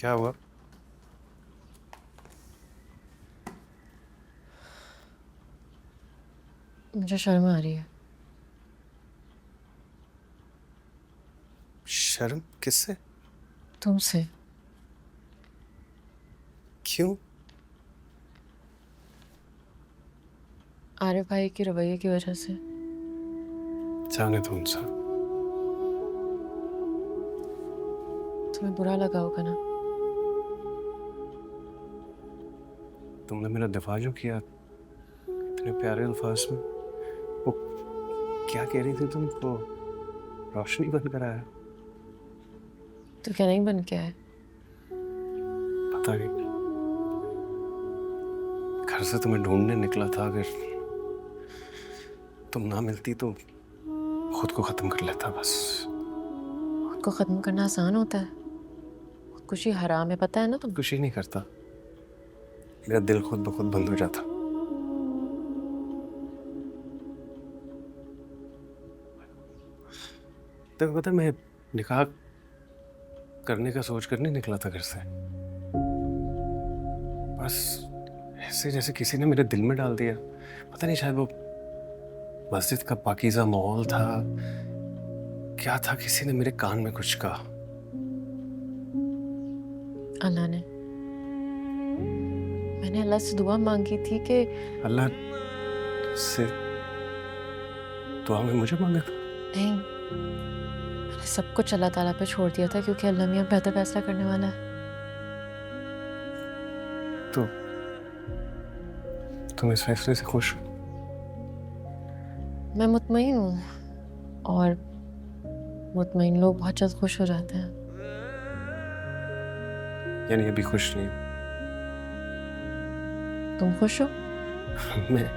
क्या हुआ? मुझे शर्म आ रही है। शर्म किससे? तुमसे। क्यों? आरिफ भाई के रवैये की वजह से। जाने दो उनसे। तुम्हें बुरा लगा होगा ना। तुमने मेरा दिफा जो किया इतने प्यारे अल्फाज में, वो क्या कह रही थी तुमको? रोशनी बंद कराया? तो क्या नहीं बन के आए? पता नहीं, घर से तुम्हें ढूंढने निकला था। अगर तुम ना मिलती तो खुद को खत्म कर लेता बस। खुद को खत्म करना आसान होता है? खुदकुशी हराम है, पता है ना तुम। कुछ ही नहीं करता, मेरा दिल खुद ब खुद बंद हो जाता। तो पता है, मैं निकाह करने का सोच कर नहीं निकला था घर से। बस ऐसे जैसे किसी ने मेरे दिल में डाल दिया। पता नहीं, शायद वो मस्जिद का पाकीज़ा माहौल था, क्या था, किसी ने मेरे कान में कुछ कहा। अल्लाह ने। मैंने अल्लाह से दुआ मांगी थी कि अल्लाह से दुआ में मुझे मांगा था? नहीं, मैंने सब कुछ अल्लाह ताला पे छोड़ दिया था क्योंकि अल्लाह मियां बेहतर फैसला करने वाला है। तो तुम इस फैसले से खुश हो? मैं मुतमईन हूँ, और मुतमईन लोग बहुत जल्द खुश हो जाते हैं। यानी अभी खुश नहीं तुम खुश हो? हूं मैं?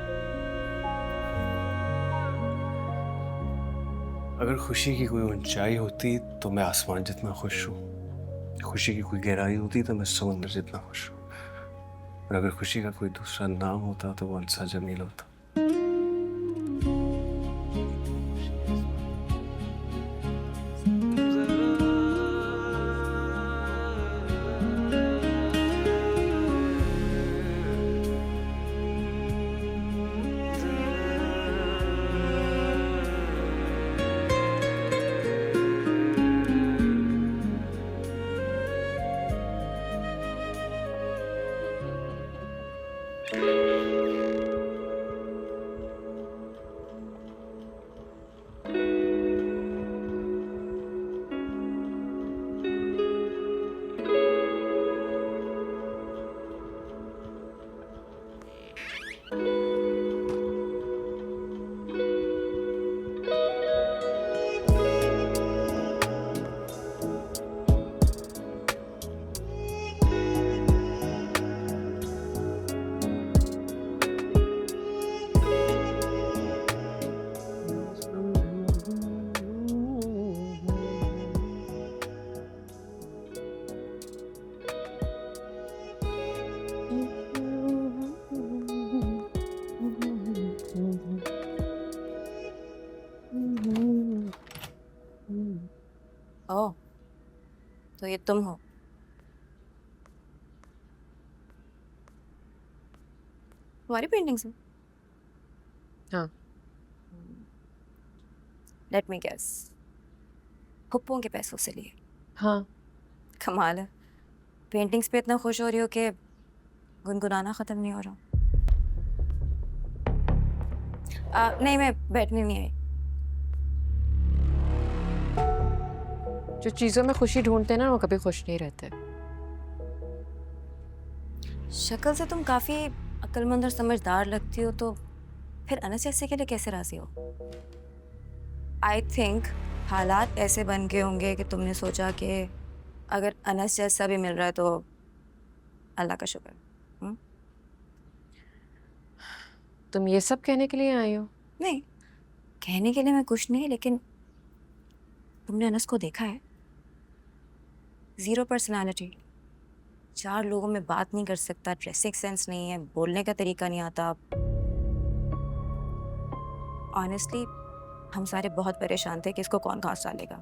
अगर खुशी की कोई ऊंचाई होती तो मैं आसमान जितना खुश हूँ। खुशी की कोई गहराई होती तो मैं समुंदर जितना खुश हूँ। और अगर खुशी का कोई दूसरा नाम होता तो वो अंसा जमील होता। ओह, तो ये तुम हो? तुम्हारी पेंटिंग्स हैं? हाँ। लेट मी गेस, फुप्पों के पैसों से लिए? हाँ। कमाल है, पेंटिंग्स पे इतना खुश हो रही हो कि गुनगुनाना खत्म नहीं हो रहा। नहीं, मैं बैठने नहीं आई। जो चीज़ों में खुशी ढूंढते हैं ना, वो कभी खुश नहीं रहते। शक्ल से तुम काफी अक्लमंद और समझदार लगती हो, तो फिर अनस जैसे के लिए कैसे राजी हो? आई थिंक हालात ऐसे बन गए होंगे कि तुमने सोचा कि अगर अनस जैसा भी मिल रहा है तो अल्लाह का शुक्र। हम्म? तुम ये सब कहने के लिए आई हो? नहीं, कहने के लिए मैं कुछ नहीं, लेकिन तुमने अनस को देखा है? जीरो पर्सनालिटी, चार लोगों में बात नहीं कर सकता, ड्रेसिंग सेंस नहीं है, बोलने का तरीका नहीं आता। ऑनेस्टली हम सारे बहुत परेशान थे कि इसको कौन घास डालेगा।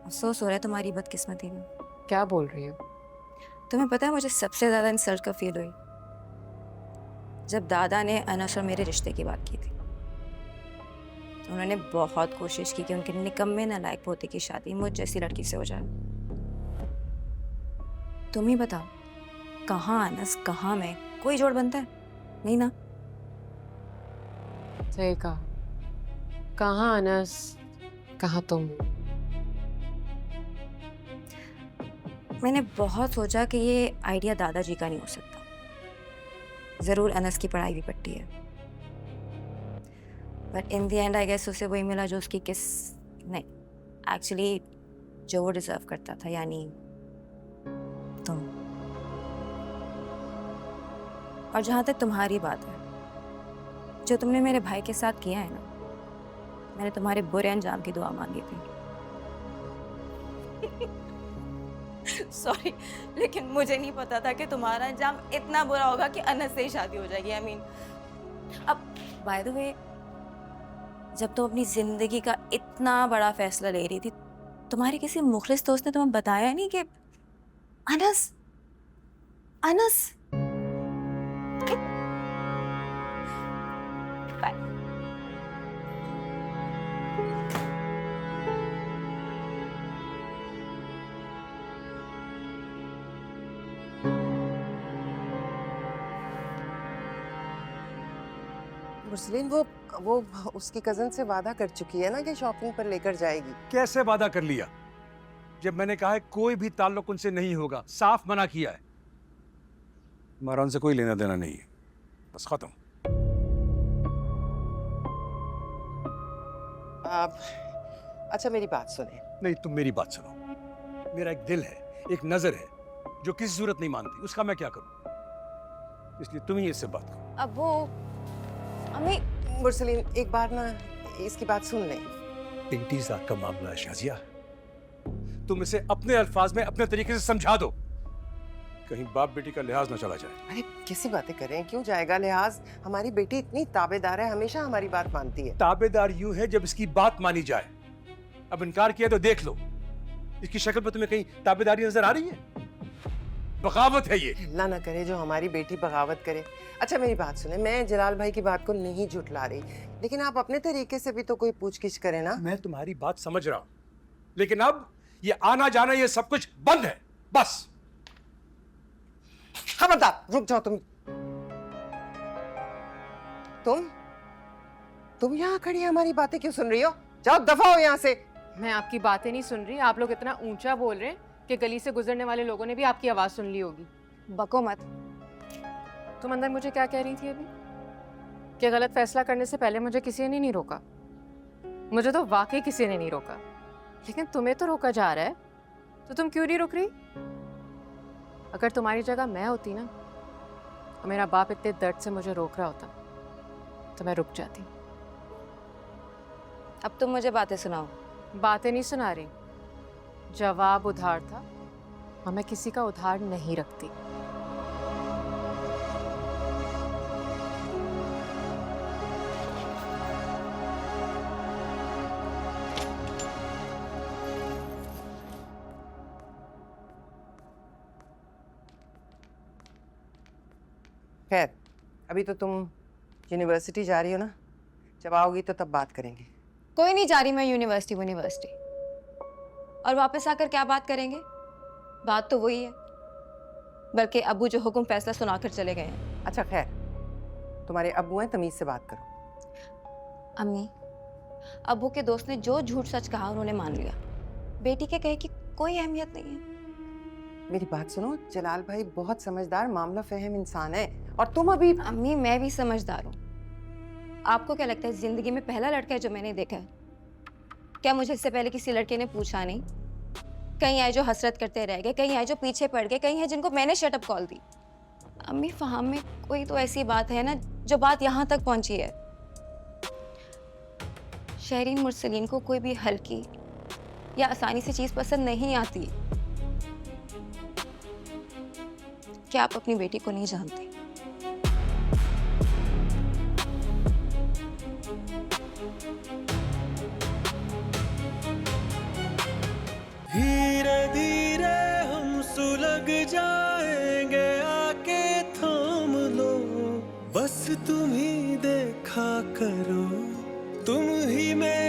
अफसोस हो रहा है तुम्हारी बदकिस्मती में। क्या बोल रही हो? तुम्हें पता है मुझे सबसे ज़्यादा इंसल्ट कब फील हुई? जब दादा ने अनस और मेरे रिश्ते की बात की थी। उन्होंने बहुत कोशिश की कि उनके निकम्मे नालायक पोते की शादी मुझ जैसी लड़की से हो जाए। तुम ही बताओ, कहाँ अनस कहाँ मैं, कोई जोड़ बनता है? नहीं ना। सही कहा। कहाँ अनस, कहाँ तुम। मैंने बहुत सोचा कि ये आइडिया दादाजी का नहीं हो सकता। जरूर अनस की पढ़ाई भी पट्टी है, but in the end I guess उसे वही मिला जो उसकी किस नहीं, एक्चुअली जो वो डिजर्व करता था, यानी तुम। और जहाँ तक तुम्हारी बात है, जो तुमने मेरे भाई के साथ किया है ना, मैंने तुम्हारे बुरे अंजाम की दुआ मांगी थी। सॉरी, लेकिन मुझे नहीं पता था कि तुम्हारा अंजाम इतना बुरा होगा कि अनस से ही शादी हो जाएगी। आई मीन, अब बाय द वे, जब तुम अपनी जिंदगी का इतना बड़ा फैसला ले रही थी, तुम्हारे किसी मुखलिस दोस्त ने तुम्हें बताया नहीं कि अनस अनस बाय। मुस्लिम वो उसकी कजन से वादा कर चुकी है ना कि शॉपिंग पर लेकर जाएगी। कैसे वादा कर लिया जब मैंने कहा है कोई भी ताल्लुक उनसे नहीं होगा? साफ मना किया है। हमारा उनसे कोई लेना देना नहीं है, बस खत्म। आप अच्छा मेरी बात सुने। नहीं, तुम मेरी बात सुनो। मेरा एक दिल है, एक नजर है जो किसी सूरत नहीं मानती, उसका मैं क्या करूं? इसलिए तुम ही इससे बात करो। अब वो अम्मी, मुरसलीन एक बार ना इसकी बात सुन ले। इंटीज़ार का मामला है शाजिया, तुम इसे अपने अल्फाज में अपने तरीके से समझा दो, कहीं बाप बेटी का लिहाज ना चला जाए। अरे कैसी बातें करें, क्यों जाएगा लिहाज? हमारी बेटी इतनी ताबेदार है, हमेशा हमारी बात मानती है। ताबेदार यूं है जब इसकी बात मानी जाए। अब इनकार किया तो देख लो, इसकी शक्ल पर तुम्हें कहीं ताबेदारी नजर आ रही है? बगावत है ये। अल्लाह ना करे जो हमारी बेटी बगावत करे। अच्छा मेरी बात सुने, मैं जलाल भाई की बात को नहीं झुठला रही, लेकिन आप अपने तरीके से भी तो कोई पूछगिछ करें ना। मैं तुम्हारी बात समझ रहा हूं, लेकिन अब ये आना जाना ये सब कुछ बंद है, बस। खबरदार, रुक जाओ तुम यहाँ खड़ी हमारी बातें क्यों सुन रही हो? जाओ दफा हो यहाँ से। मैं आपकी बातें नहीं सुन रही, आप लोग इतना ऊंचा बोल रहे हैं कि गली से गुजरने वाले लोगों ने भी आपकी आवाज सुन ली होगी। बको मत। तुम अंदर मुझे क्या कह रही थी अभी? कि गलत फैसला करने से पहले मुझे किसी ने नहीं रोका। मुझे तो वाकई किसी ने नहीं रोका, लेकिन तुम्हें तो रोका जा रहा है, तो तुम क्यों नहीं रुक रही? अगर तुम्हारी जगह मैं होती ना, और मेरा बाप इतने दर्द से मुझे रोक रहा होता, तो मैं रुक जाती। अब तुम मुझे बातें सुनाओ। बातें नहीं सुना रही, जवाब उधार था, और मैं किसी का उधार नहीं रखती। खैर, अभी तो तुम यूनिवर्सिटी जा रही हो ना, जब आओगी तो तब बात करेंगे। कोई नहीं जा रही मैं यूनिवर्सिटी। और वापस आकर क्या बात करेंगे? बात तो वही है, बल्कि अब्बू जो हुक्म फैसला सुनाकर चले गए हैं। अच्छा खैर, तुम्हारे अब्बू हैं, तमीज से बात करो। अम्मी, अब्बू के दोस्त ने जो झूठ सच कहा उन्होंने मान लिया। बेटी के कहे की कोई अहमियत नहीं है। मेरी बात सुनो, जलाल भाई बहुत समझदार, मामला फहम इंसान है, और तुम अभी। अम्मी, मैं भी समझदार हूँ। आपको क्या लगता है जिंदगी में पहला लड़का है जो मैंने देखा है? क्या मुझे इससे पहले किसी लड़के ने पूछा नहीं? कहीं आए जो हसरत करते रह गए, कहीं आए जो पीछे पड़ गए, कहीं है जिनको मैंने शटअप कॉल दी। अम्मी, फहाम में कोई तो ऐसी बात है ना जो बात यहाँ तक पहुँची है। शहरीन मुरसलीन को कोई भी हल्की या आसानी से चीज़ पसंद नहीं आती। क्या आप अपनी बेटी को नहीं जानते? धीरे धीरे हम सुलग जाए ही देखा करो, तुम ही मेरे